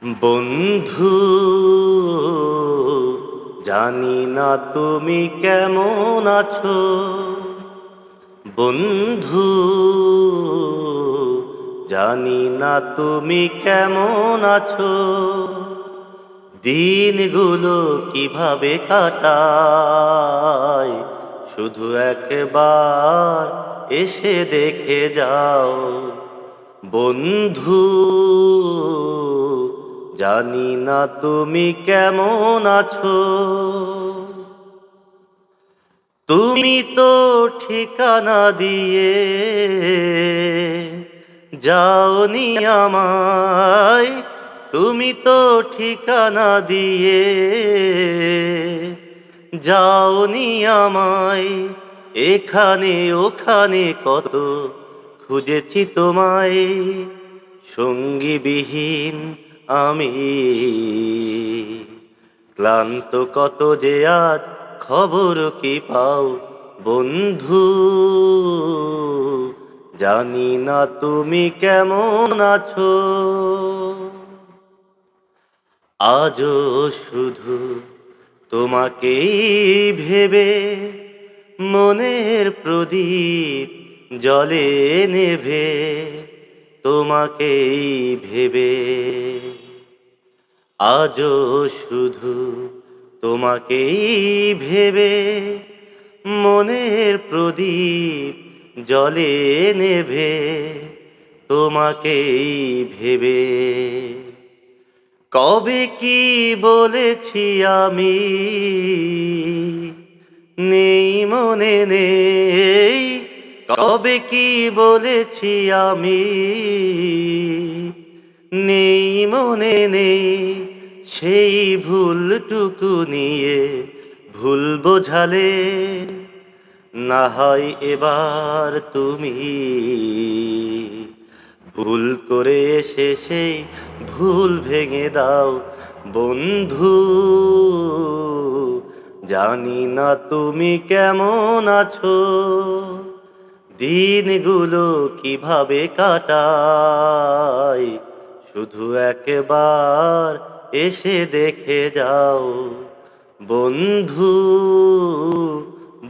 বন্ধু, জানি না তুমি কেমন আছো। বন্ধু, জানি না তুমি কেমন আছো। দিনগুলো কিভাবে কাটায়, শুধু একবার এসে দেখে যাও। বন্ধু, জানি না তুমি কেমন আছো। তুমি তো ঠিকানা দিয়ে যাওনি আমায়। তুমি তো ঠিকানা দিয়ে যাওনি আমায়। এখানে ওখানে কত খুঁজেছি তোমায়। সঙ্গীবিহীন আমি ক্লান্ত, কত যে আজ খবর কি পাও। বন্ধু, জানি না তুমি কেমন আছো। আজও শুধু তোমাকেই ভেবে মনের প্রদীপ জলে নেভে। তোমাকেই ভেবে আজও শুধু তোমাকেই ভেবে মনের প্রদীপ জলে নেভে। তোমাকেই ভেবে কবে কি বলেছি আমি, নেই মনে নেই। কবে কি বলেছি আমি, নেই মনে নেই। সেই ভুলটুকু নিয়ে ভুল বোঝালে না হয় এবার তুমি ভুল করে এসে সেই ভুল ভেঙে দাও। বন্ধু, জানি না তুমি কেমন আছো। দিনগুলো কিভাবে কাটায়, শুধু একবার এসে দেখে যাও। বন্ধু,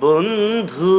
বন্ধু।